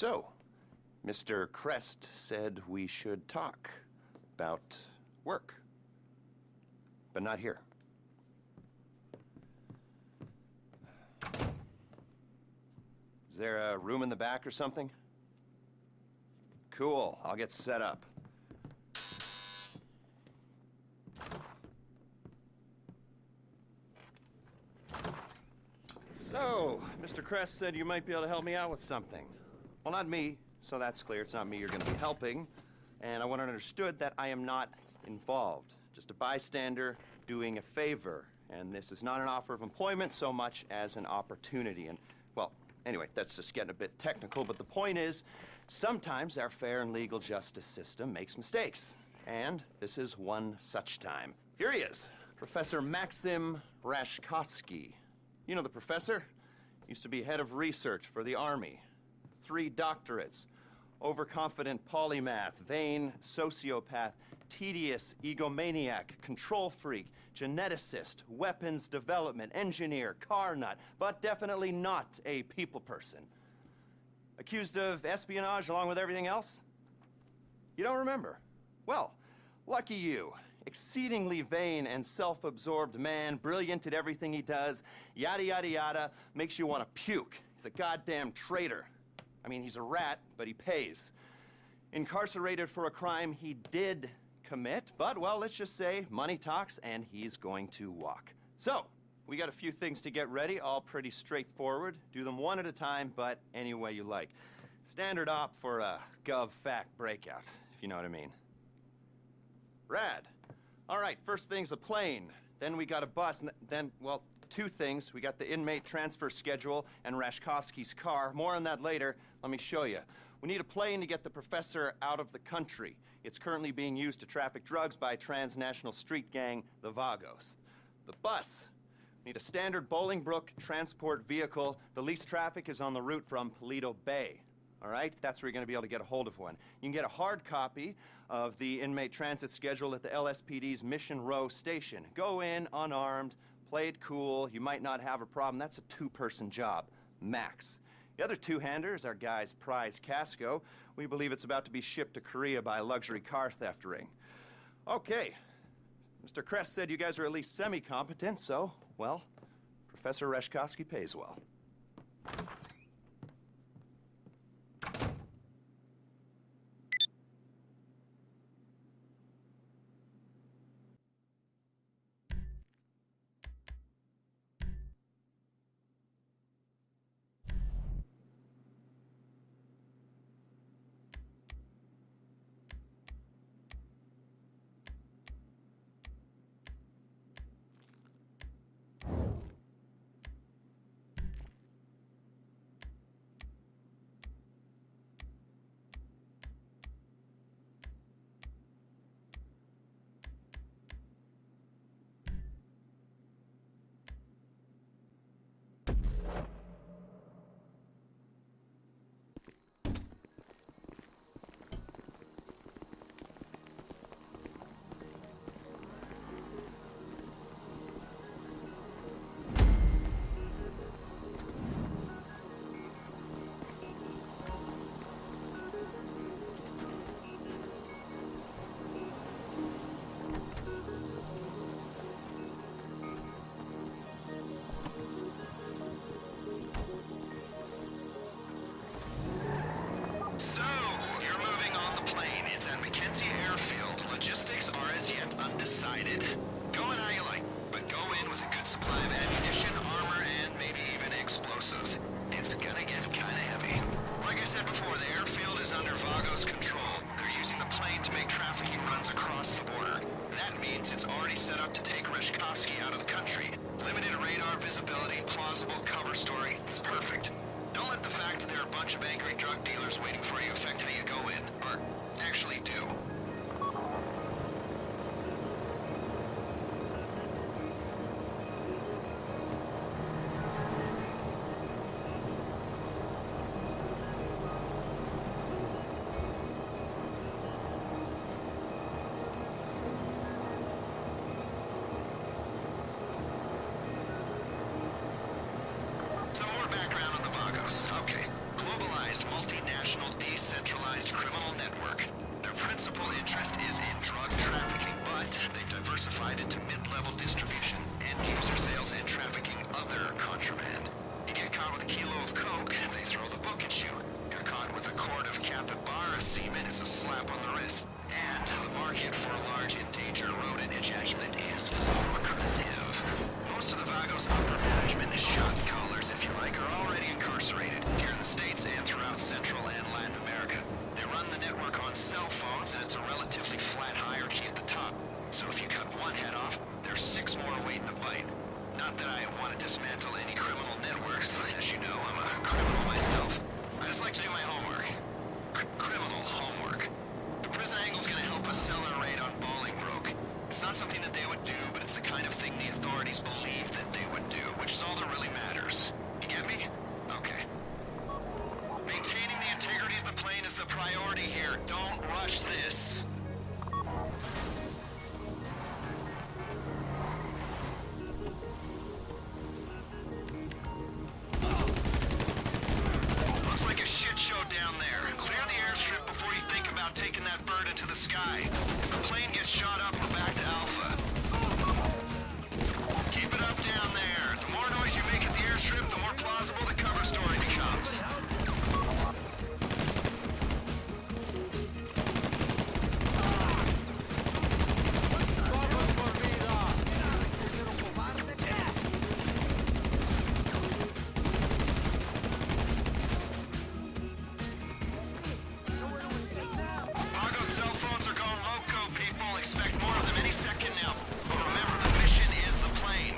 So, Mr. Crest said we should talk about work. But not here. Is there a room in the back or something? Cool, I'll get set up. So, Mr. Crest said you might be able to help me out with something. Well, not me, so that's clear. It's not me you're going to be helping. And I want it understood that I am not involved. Just a bystander doing a favor. And this is not an offer of employment so much as an opportunity. And, well, anyway, that's just getting a bit technical. But the point is, sometimes our fair and legal justice system makes mistakes. And this is one such time. Here he is, Professor Maxim Rashkovsky. You know the professor? Used to be head of research for the Army. 3 doctorates. Overconfident polymath, vain sociopath, tedious egomaniac, control freak, geneticist, weapons development, engineer, car nut, but definitely not a people person. Accused of espionage along with everything else? You don't remember? Well, lucky you. Exceedingly vain and self-absorbed man, brilliant at everything he does, yada yada yada, makes you want to puke. He's a goddamn traitor. I mean, he's a rat, but he pays. Incarcerated for a crime he did commit, but, well, let's just say money talks and he's going to walk. So, we got a few things to get ready, all pretty straightforward. Do them one at a time, but any way you like. Standard op for a gov-fact breakout, if you know what I mean. Rad. All right, first thing's a plane. Then we got a bus, and then, well, 2 things. We got the inmate transfer schedule and Rashkovsky's car. More on that later. Let me show you. We need a plane to get the professor out of the country. It's currently being used to traffic drugs by transnational street gang, the Vagos. The bus. We need a standard Bolingbrook transport vehicle. The least traffic is on the route from Paleto Bay. All right? That's where you're going to be able to get a hold of one. You can get a hard copy of the inmate transit schedule at the LSPD's Mission Row station. Go in unarmed, play it cool, you might not have a problem. That's a 2-person job, max. The other 2-hander is our guy's prize Casco. We believe it's about to be shipped to Korea by a luxury car theft ring. Okay, Mr. Crest said you guys are at least semi-competent, so, well, Professor Rashkovsky pays well. So, you're moving on the plane. It's at McKenzie Airfield. Logistics are as yet undecided. Go in how you like, but go in with a good supply of ammunition, armor, and maybe even explosives. It's gonna get kinda heavy. Like I said before, the airfield is under Vagos' control. They're using the plane to make trafficking runs across the border. That means it's already set up to take Rashkovsky out of the country. Limited radar visibility, plausible cover story. It's perfect. Don't let the fact that there are a bunch of angry drug dealers waiting for you affect how you go in, or actually do. Some more background on the Vagos. Okay. globalized, multinational, decentralized criminal network. Their principal interest is in drug trafficking, but they've diversified into mid-level distribution, end-user sales, and trafficking other contraband. You get caught with a kilo of coke, they throw the book at you. You're caught with a quart of capybara semen, it's a slap on the wrist. And the market for large endangered rodent ejaculate is lucrative. Most of the Vagos' upper management is shot callers, if you like, are already incarcerated here in the States and throughout Central and Latin America. They run the network on cell phones, and it's a relatively flat hierarchy at the top. So if you cut one head off, there's 6 more waiting to bite. Not that I want to dismantle any criminal networks. As you know, I'm a criminal myself. I just like to do my homework. Criminal homework. The prison angle's gonna help us sell our raid on Bolingbroke. It's not something that they would do, but it's the kind of thing the authorities believe that they would do, which is all that really matters. You get me? Okay. Maintaining the integrity of the plane is the priority here. Don't rush this. Looks like a shit show down there. Clear the airstrip before you think about taking that bird into the sky. If the plane gets shot up, we're back to Alpha. Keep it up down there. The more noise you make at the airstrip, the more plausible the cover story becomes. Pago's cell phones are going loco, people. Expect more of them any second now. But remember, the mission is the plane.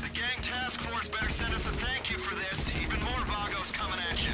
The gang task force better send us a thank you for this. Even more Vagos coming at you.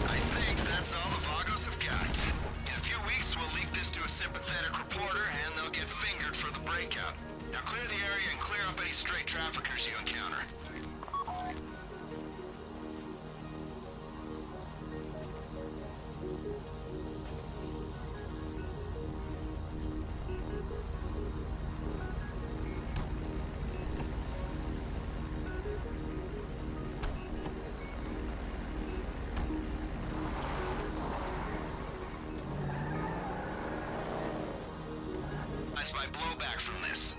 I think that's all the Vagos have got. In a few weeks, we'll leak this to a sympathetic reporter, and they'll get fingered for the breakout. Now clear the area and clear up any stray traffickers you encounter. That's my blowback from this.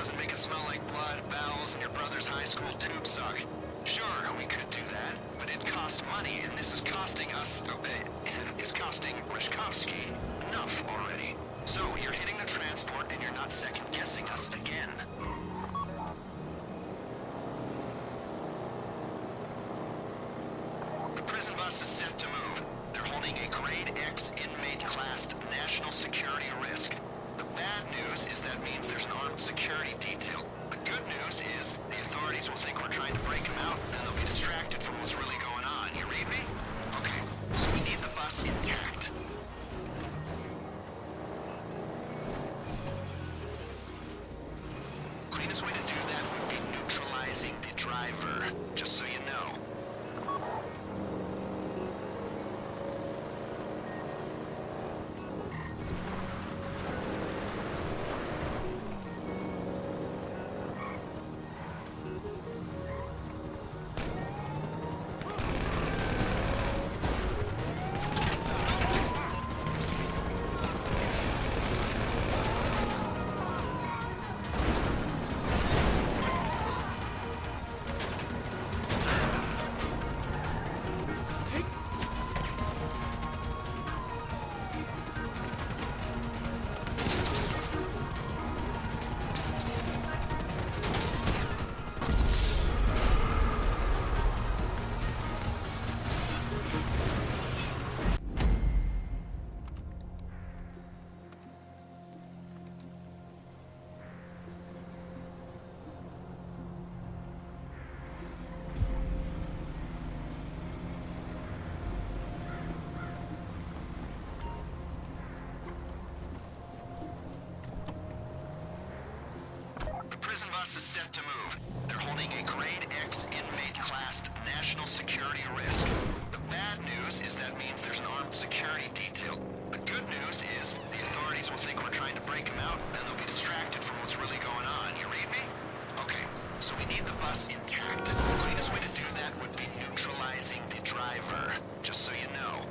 and make it smell like blood, bowels, and your brother's high school tube suck. Sure, we could do that, but it costs money, and this is costing us... is costing Rishkovsky enough already. So, you're hitting the transport, and you're not second-guessing us again. The prison bus is set to move. They're holding a Grade X inmate-classed national security risk. The bad news is that means there's an armed security detail. The good news is the authorities will think we're trying to break them out, and they'll be distracted from what's really going on. You read me? Okay, so we need the bus intact. Cleanest way to do that would be neutralizing the driver, just so you know. Prison bus is set to move. They're holding a Grade X inmate-classed national security risk. The bad news is that means there's an armed security detail. The good news is the authorities will think we're trying to break them out, and they'll be distracted from what's really going on. You read me? Okay, so we need the bus intact. The cleanest way to do that would be neutralizing the driver, just so you know.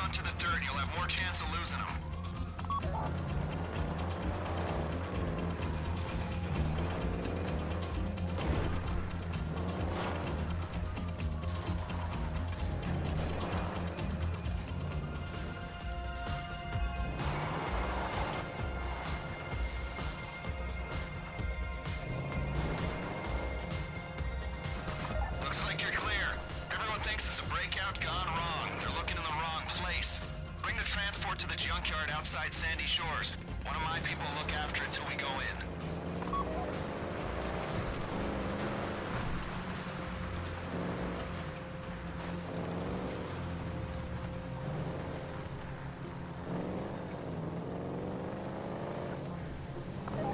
Onto the dirt, you'll have more chance of losing them. the junkyard outside Sandy Shores. One of my people will look after it till we go in.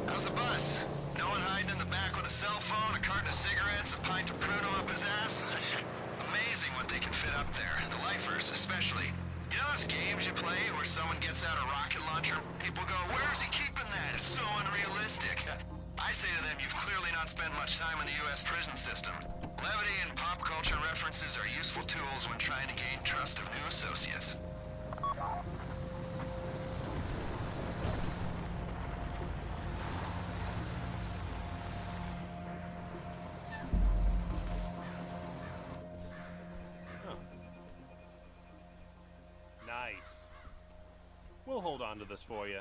How's the bus? No one hiding in the back with a cell phone, a carton of cigarettes, a pint of Pruno up his ass? Amazing what they can fit up there. The lifers, especially. You know those games you play where someone gets out a rocket launcher and people go, where's he keeping that? It's so unrealistic. I say to them, you've clearly not spent much time in the U.S. prison system. Levity and pop culture references are useful tools when trying to gain trust of new associates. Nice. We'll hold on to this for you.